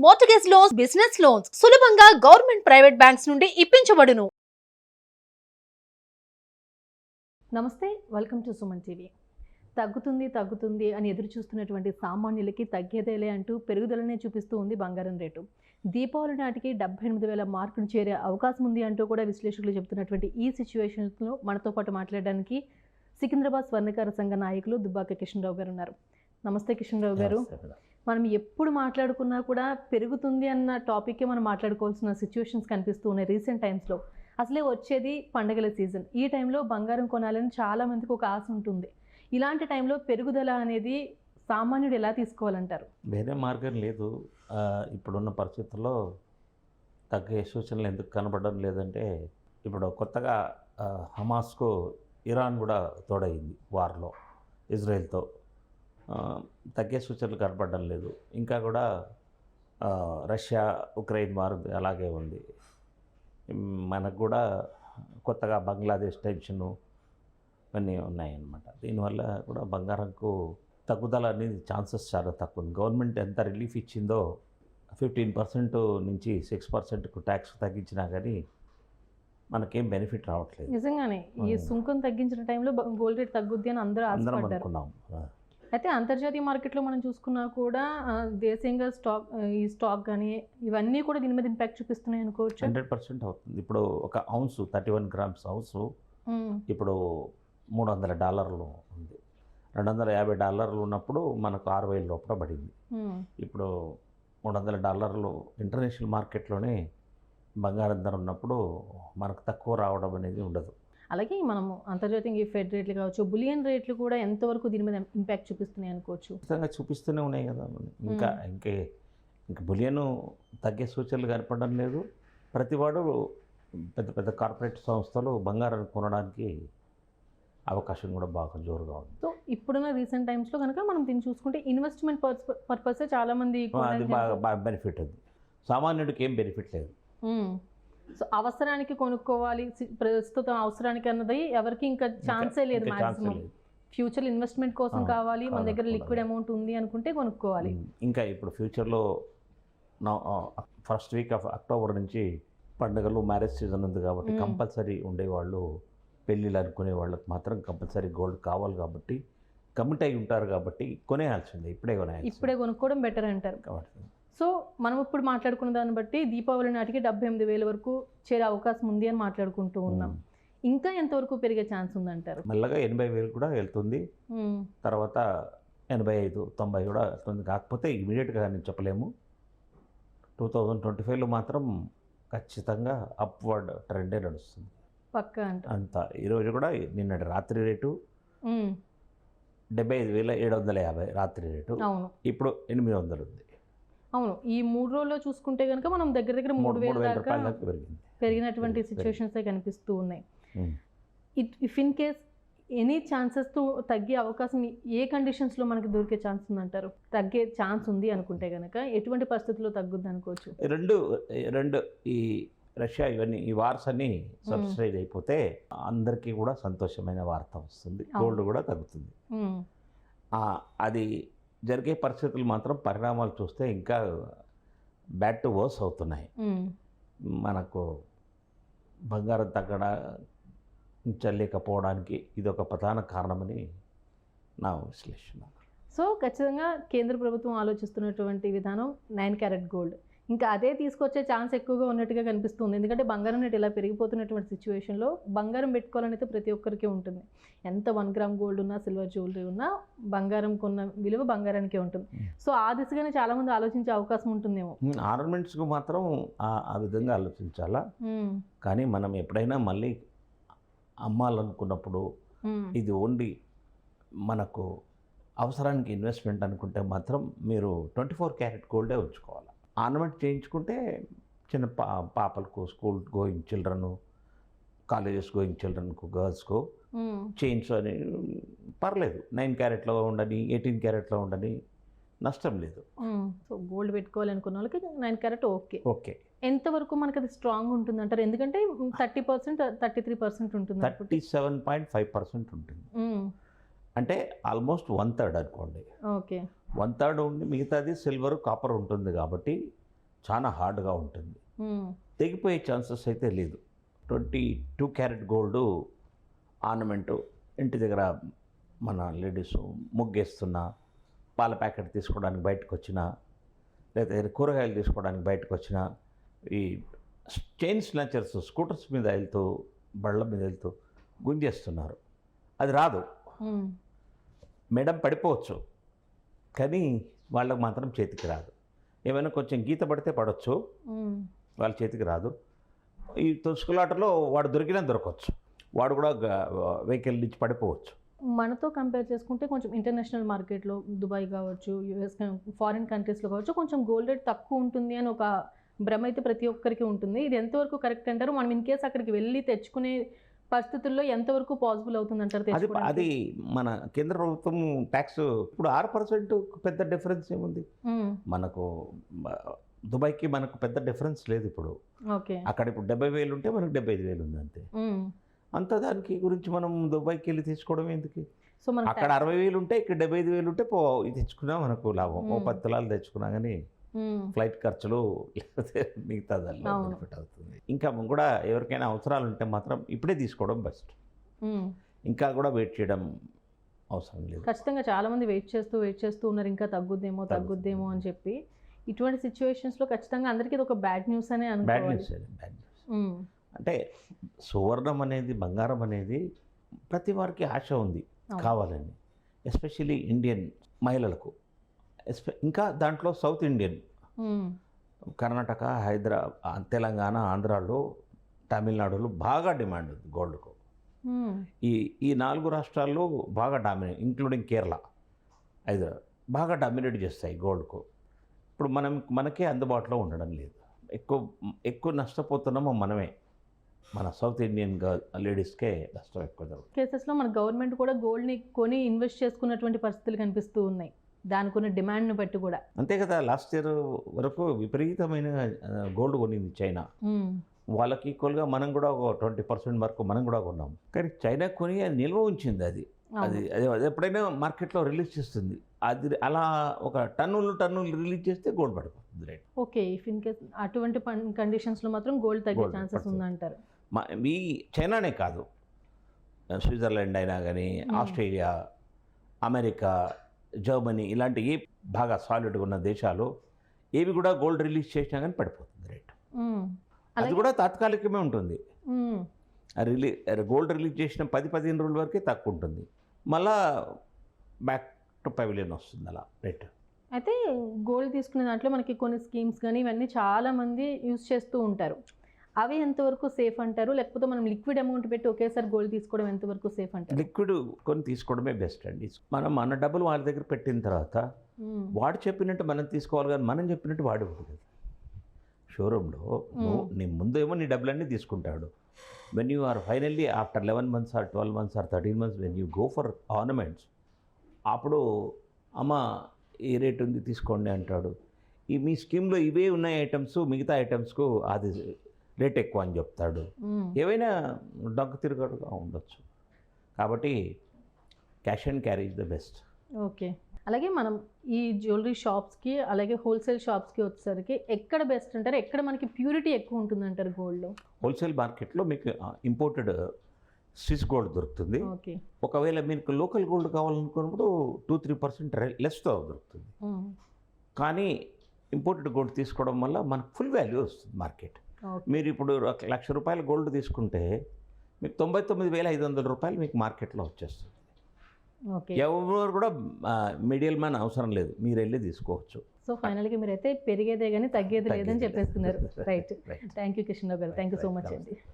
Mortgage loans, business loans సులభంగా government private banks నుండి ఇప్పించబడును. నమస్తే, వెల్కమ్ టు సుమన్ టీవీ. తగ్గుతుంది అని ఎదురు చూస్తున్నటువంటి సామాన్యులకి తగ్గేదేలే అంటూ పెరుగుదలనే చూపిస్తూ ఉంది బంగారం రేటు. దీపావళి నాటికి 78,000 మార్కును చేరే అవకాశం ఉంది అంటూ కూడా విశ్లేషకులు చెబుతున్నటువంటి ఈ సిచ్యువేషన్స్లో మనతో పాటు మాట్లాడడానికి సికింద్రాబాద్ స్వర్ణకార సంఘ నాయకులు దుబ్బాక కిషన్రావు గారు ఉన్నారు. నమస్తే కిషన్రావు గారు. మనం ఎప్పుడు మాట్లాడుకున్నా కూడా పెరుగుతుంది అన్న టాపిక్కే మనం మాట్లాడుకోవాల్సిన సిచ్యువేషన్స్ కనిపిస్తూ ఉన్నాయి రీసెంట్ టైమ్స్లో. అసలే వచ్చేది పండగల సీజన్. ఈ టైంలో బంగారం కొనాలని చాలామందికి ఒక ఆశ ఉంటుంది. ఇలాంటి టైంలో పెరుగుదల అనేది సామాన్యుడు ఎలా తీసుకోవాలంటారు? వేరే మార్గం లేదు. ఇప్పుడున్న పరిస్థితుల్లో తగ్గే సూచనలు ఎందుకు కనబడడం లేదంటే, ఇప్పుడు కొత్తగా హమాస్కు ఇరాన్ కూడా తోడైంది వార్లో ఇజ్రాయెల్తో. తగ్గే సూచనలు కనపడడం లేదు. ఇంకా కూడా రష్యా ఉక్రెయిన్ వార్ అలాగే ఉంది. మనకు కూడా కొత్తగా బంగ్లాదేశ్ టెన్షను ఇవన్నీ ఉన్నాయన్నమాట. దీనివల్ల కూడా బంగారంకు తగ్గుదల అనేది ఛాన్సెస్ చాలా తక్కువ ఉంది. గవర్నమెంట్ ఎంత రిలీఫ్ ఇచ్చిందో 15% నుంచి 6%కు ట్యాక్స్ తగ్గించినా కానీ మనకేం బెనిఫిట్ రావట్లేదు. నిజంగానే ఈ సుంకం తగ్గించిన టైంలో గోల్డ్ రేట్ తగ్గుద్ది అని అందరం అనుకున్నాం. అయితే అంతర్జాతీయ మార్కెట్లో మనం చూసుకున్నా కూడా దేశీయంగా ఈ స్టాక్ కానీ ఇవన్నీ కూడా దీని మీద ఇంపాక్ట్ చూపిస్తున్నాయి అనుకోవచ్చు. 100% అవుతుంది. ఇప్పుడు ఒక ఔన్స్ 31 గ్రామ్స్ ఔన్స్ ఇప్పుడు $300 ఉంది. $250 ఉన్నప్పుడు మనకు 6,000 లోపల పడింది. ఇప్పుడు $300 ఇంటర్నేషనల్ మార్కెట్లోనే బంగారం ధర ఉన్నప్పుడు మనకు తక్కువ రావడం అనేది ఉండదు. అలాగే మనము అంతర్జాతీయంగా ఈ ఫెడ్ రేట్లు కావచ్చు, బులియన్ రేట్లు కూడా ఎంతవరకు దీని మీద ఇంపాక్ట్ చూపిస్తున్నాయి అనుకోవచ్చు? ఖచ్చితంగా చూపిస్తూనే ఉన్నాయి కదా. ఇంకా బులియన్ తగ్గే సూచనలు కనపడడం లేదు. ప్రతివాడు పెద్ద పెద్ద కార్పొరేట్ సంస్థలు బంగారాన్ని కొనడానికి అవకాశం కూడా బాగా జోరుగా ఉంది. సో ఇప్పుడున్న రీసెంట్ టైమ్స్లో కనుక మనం దీన్ని చూసుకుంటే ఇన్వెస్ట్మెంట్ పర్పస్ చాలామంది అది బాగా బెనిఫిట్ ఉంది. సామాన్యుడికి ఏం బెనిఫిట్ లేదు. సో అవసరానికి కొనుక్కోవాలి, ప్రస్తుతం అవసరానికి అన్నది ఎవరికి ఇంకా ఛాన్సే లేదు. మ్యాక్సిమం ఫ్యూచర్ ఇన్వెస్ట్మెంట్ కోసం కావాలి, మన దగ్గర లిక్విడ్ అమౌంట్ ఉంది అనుకుంటే కొనుక్కోవాలి. ఇంకా ఇప్పుడు ఫ్యూచర్లో ఫస్ట్ వీక్ ఆఫ్ అక్టోబర్ నుంచి పండుగలు, మ్యారేజ్ సీజన్ ఉంది కాబట్టి కంపల్సరీ ఉండేవాళ్ళు, పెళ్ళిళ్ళు అనుకునే వాళ్ళకి మాత్రం కంపల్సరీ గోల్డ్ కావాలి కాబట్టి కమిట్ అయి ఉంటారు కాబట్టి కొనేయాల్సిందే. ఇప్పుడే కొనుక్కోవడం బెటర్ అంటారు. సో మనం ఇప్పుడు మాట్లాడుకున్న దాన్ని బట్టి దీపావళి నాటికి 78,000 వరకు చేరే అవకాశం ఉంది అని మాట్లాడుకుంటూ ఉన్నాం. ఇంకా ఎంతవరకు పెరిగే ఛాన్స్ ఉందంటారు? మెల్లగా 80,000 కూడా వెళ్తుంది. తర్వాత 85-90 కూడా వెళ్తుంది. కాకపోతే ఇమీడియట్గా నేను చెప్పలేము. 2025లో మాత్రం ఖచ్చితంగా అప్వర్డ్ ట్రెండే నడుస్తుంది పక్కా అంత. ఈరోజు కూడా నిన్నటి రాత్రి రేటు 75,750 రాత్రి రేటు. ఇప్పుడు 800 ఉంది. అవును, ఈ 3 రోజుల్లో చూసుకుంటే కనుక మనం దగ్గర 3,000 దాకా పెరిగినటువంటి సిచ్యువేషన్స్ కనిపిస్తూ ఉన్నాయి. ఇఫ్ ఇన్ కేస్ ఎనీ ఛాన్సెస్తో తగ్గే అవకాశం ఏ కండిషన్స్లో మనకి దొరికే ఛాన్స్ ఉందంటారు? తగ్గే ఛాన్స్ ఉంది అనుకుంటే కనుక ఎటువంటి పరిస్థితుల్లో తగ్గుద్ది అనుకోవచ్చు? రెండు ఈ రష్యా ఇవన్నీ ఈ వార్స్ అన్నీ సబ్సిడైజ్ అయిపోతే అందరికీ కూడా సంతోషమైన వార్త వస్తుంది. గోల్డ్ కూడా తగ్గుతుంది. అది జరిగే పరిస్థితులు మాత్రం పరిణామాలు చూస్తే ఇంకా బ్యాడ్ టు వర్స్ అవుతున్నాయి. మనకు బంగారం తగ్గలేకపోవడానికి ఇది ఒక ప్రధాన కారణమని నా విశ్లేషణ. సో ఖచ్చితంగా కేంద్ర ప్రభుత్వం ఆలోచిస్తున్నటువంటి విధానం 9 క్యారెట్ గోల్డ్, ఇంకా అదే తీసుకొచ్చే ఛాన్స్ ఎక్కువగా ఉన్నట్టుగా కనిపిస్తుంది. ఎందుకంటే బంగారం రేటు ఇలా పెరిగిపోతున్నటువంటి సిచ్యువేషన్లో బంగారం పెట్టుకోవాలనైతే ప్రతి ఒక్కరికి ఉంటుంది. ఎంత 1 గ్రామ్ గోల్డ్ ఉన్నా, సిల్వర్ జ్యువెలరీ ఉన్నా బంగారం కొన్న విలువ బంగారానికే ఉంటుంది. సో ఆ దిశగానే చాలామంది ఆలోచించే అవకాశం ఉంటుందేమో. ఆర్నమెంట్స్కు మాత్రం ఆ విధంగా ఆలోచించాలా. కానీ మనం ఎప్పుడైనా మళ్ళీ అమ్మాలనుకున్నప్పుడు ఇది ఓన్లీ మనకు అవసరానికి ఇన్వెస్ట్మెంట్ అనుకుంటే మాత్రం మీరు 24 క్యారెట్ గోల్డే ఉంచుకోవాలి. ఆర్నమెంట్ చేయించుకుంటే చిన్న పాపలకు, school going children, colleges going చిల్డ్రన్కు, గర్ల్స్కు చైన్స్ అని పర్లేదు. 9 క్యారెట్లో ఉండని, 18 క్యారెట్లో ఉండని నష్టం లేదు. సో గోల్డ్ పెట్టుకోవాలనుకున్న వాళ్ళకి 9 క్యారెట్ ఓకే. ఎంతవరకు మనకి అది స్ట్రాంగ్ ఉంటుంది అంటారు? ఎందుకంటే 30%, 33% ఉంటుంది. 37.5% ఉంటుంది. అంటే ఆల్మోస్ట్ 1/3 అనుకోండి. ఓకే. 1/3 ఉండి మిగతాది సిల్వర్, కాపర్ ఉంటుంది కాబట్టి చాలా హార్డ్గా ఉంటుంది, తెగిపోయే ఛాన్సెస్ అయితే లేదు. 22 క్యారెట్ గోల్డ్ ఆర్నమెంటు ఇంటి దగ్గర మన లేడీస్ ముగ్గేస్తున్నా, పాల ప్యాకెట్ తీసుకోవడానికి బయటకు వచ్చినా, లేదా కూరగాయలు తీసుకోవడానికి బయటకు వచ్చినా, ఈ చైన్ స్నాచర్స్ స్కూటర్స్ మీద వెళ్తూ బళ్ళ మీద వెళ్తూ గుంజేస్తున్నారు. అది రాదు, మేడం పడిపోవచ్చు, కానీ వాళ్ళకు మాత్రం చేతికి రాదు. ఏమైనా కొంచెం గీత పడితే పడవచ్చు, వాళ్ళ చేతికి రాదు. ఈ తొసుకులాటలో వాడు దొరికినా దొరకవచ్చు, వాడు కూడా వెహికల్ నుంచి పడిపోవచ్చు. మనతో కంపేర్ చేసుకుంటే కొంచెం ఇంటర్నేషనల్ మార్కెట్లో దుబాయ్ కావచ్చు, యూఎస్, ఫారిన్ కంట్రీస్లో కావచ్చు, కొంచెం గోల్డ్ రేట్ తక్కువ ఉంటుంది అని ఒక భ్రమ అయితే ప్రతి ఒక్కరికి ఉంటుంది. ఇది ఎంతవరకు కరెక్ట్ అంటారు? మనం ఇన్ కేసు అక్కడికి వెళ్ళి తెచ్చుకునే పరిస్థితుల్లో ఎంతవరకు పాసిబుల్ అవుతుంది అంటారు? అది మన కేంద్ర ప్రభుత్వం ట్యాక్స్ ఇప్పుడు 6% పెద్ద డిఫరెన్స్ ఏముంది మనకు. దుబాయ్కి మనకు పెద్ద డిఫరెన్స్ లేదు ఇప్పుడు. ఓకే, అక్కడ ఇప్పుడు 70,000 ఉంటే మనకు 75,000 ఉంది అంతే. అంత దానికి గురించి మనం దుబాయ్కి వెళ్ళి తీసుకోవడం ఎందుకు? సో మన అక్కడ 60,000 ఉంటే ఇక్కడ 75,000 ఉంటే ఇది తెచ్చుకున్నా మనకు లాభం. 10 తులాలు తెచ్చుకున్నా కానీ ఫ్లైట్ ఖర్చులు లేకపోతే మిగతా దానిలో బెనిఫిట్ అవుతుంది. ఇంకా కూడా ఎవరికైనా అవసరాలు ఉంటే మాత్రం ఇప్పుడే తీసుకోవడం బెస్ట్. ఇంకా కూడా వెయిట్ చేయడం అవసరం లేదు. ఖచ్చితంగా చాలామంది వెయిట్ చేస్తూ ఉన్నారు, ఇంకా తగ్గుద్దేమో అని చెప్పి. ఇటువంటి సిచ్యువేషన్స్లో ఖచ్చితంగా అందరికీ ఇది ఒక బ్యాడ్ న్యూస్ అనే బ్యాడ్ న్యూస్. అంటే సువర్ణం అనేది, బంగారం అనేది ప్రతి వారికి ఆశ ఉంది కావాలని, ఎస్పెషల్లీ ఇండియన్ మహిళలకు. ఇంకా దాంట్లో సౌత్ ఇండియన్, కర్ణాటక, హైదరాబాద్, తెలంగాణ, ఆంధ్రాలో, తమిళనాడులో బాగా డిమాండ్ ఉంది గోల్డ్కు. ఈ 4 రాష్ట్రాల్లో బాగా డామినేట్, ఇంక్లూడింగ్ కేరళ, హైదరాబాద్ బాగా డామినేట్ చేస్తాయి గోల్డ్కు. ఇప్పుడు మనకే అందుబాటులో ఉండడం లేదు. ఎక్కువ నష్టపోతున్నామో మనమే. మన సౌత్ ఇండియన్ లేడీస్కే నష్టం ఎక్కువ జరుగుతుంది. కేసెస్లో మన గవర్నమెంట్ కూడా గోల్డ్ని కొని ఇన్వెస్ట్ చేసుకున్నటువంటి పరిస్థితులు కనిపిస్తూ ఉన్నాయి, దానికి ఉన్న డిమాండ్ని బట్టి కూడా. అంతే కదా, లాస్ట్ ఇయర్ వరకు విపరీతమైన గోల్డ్ కొనింది చైనా. వాళ్ళకి ఈక్వల్గా మనం కూడా ఒక 20% వరకు మనం కూడా కొన్నాం. కానీ చైనా కొని నిల్వ ఉంచింది. అది ఎప్పుడైనా మార్కెట్లో రిలీజ్ చేస్తుంది. అది అలా ఒక టన్నులు రిలీజ్ చేస్తే గోల్డ్ పడిపోతుంది rate. Okay, if in case అటువంటి కండిషన్స్లో మాత్రం గోల్డ్ తగ్గే ఛాన్సెస్ ఉందంటారు. ఈ చైనానే కాదు, స్విట్జర్లాండ్ అయినా కానీ, ఆస్ట్రేలియా, అమెరికా, జర్మనీ ఇలాంటి ఏ బాగా సాలిడ్గా ఉన్న దేశాలు ఏవి కూడా గోల్డ్ రిలీజ్ చేసినా కానీ పడిపోతుంది రేట్. అది కూడా తాత్కాలికమే ఉంటుంది. గోల్డ్ రిలీజ్ చేసిన 10-15 రోజుల వరకే తక్కువ ఉంటుంది, మళ్ళా బ్యాక్ టు పవిలియన్ వస్తుంది అలా రేట్. అయితే గోల్డ్ తీసుకునే దాంట్లో మనకి కొన్ని స్కీమ్స్ కానీ ఇవన్నీ చాలామంది యూజ్ చేస్తూ ఉంటారు. అవి ఎంతవరకు సేఫ్ అంటారు? లేకపోతే మనం లిక్విడ్ అమౌంట్ పెట్టి ఒకేసారి గోల్డ్ తీసుకోవడం ఎంతవరకు సేఫ్ అంటారు? లిక్విడ్ కొని తీసుకోవడమే బెస్ట్ అండి. మనం మన డబ్బులు వాళ్ళ దగ్గర పెట్టిన తర్వాత వాడు చెప్పినట్టు మనం తీసుకోవాలి, కానీ మనం చెప్పినట్టు వాడు ఉంటుంది. షోరూంలో నీ ముందేమో నీ డబ్బులన్నీ తీసుకుంటాడు. When you are finally after 11 months or 12 months or 13 months when you go for ornaments, అప్పుడు అమ్మ ఈ రేట్ ఉంది తీసుకోండి అంటాడు. మీ స్కీమ్లో ఇవే ఉన్నాయి ఐటమ్స్, మిగతా ఐటమ్స్కు అది రేట్ ఎక్కువ అని చెప్తాడు. ఏవైనా డొంక తిరగడుగా ఉండొచ్చు. కాబట్టి cash and carry is the best. Okay, అలాగే మనం ఈ జ్యువెలరీ షాప్స్కి అలాగే హోల్సేల్ షాప్స్కి వచ్చేసరికి ఎక్కడ బెస్ట్ అంటారు? ఎక్కడ మనకి ప్యూరిటీ ఎక్కువ ఉంటుంది అంటారు గోల్డ్లో? హోల్సేల్ మార్కెట్లో మీకు ఇంపోర్టెడ్ స్విస్ గోల్డ్ దొరుకుతుంది. ఓకే, ఒకవేళ మీకు లోకల్ గోల్డ్ కావాలనుకున్నప్పుడు 2-3% లెస్తో దొరుకుతుంది. కానీ ఇంపోర్టెడ్ గోల్డ్ తీసుకోవడం వల్ల మనకు ఫుల్ వాల్యూ వస్తుంది మార్కెట్. మీరు ఇప్పుడు ₹1,00,000 గోల్డ్ తీసుకుంటే మీకు 99,500 రూపాయలు మీకు మార్కెట్లో వచ్చేస్తుంది. ఎవరు కూడా మీడియల్ మ్యాన్ అవసరం లేదు, మీరు వెళ్ళి తీసుకోవచ్చు. సో ఫైనల్గా మీరైతే పెరిగేదే కానీ తగ్గేది లేదని చెప్పేస్తున్నారు. రైట్, థ్యాంక్ యూ కృష్ణరావు గారు, థ్యాంక్ యూ సో మచ్ అండి.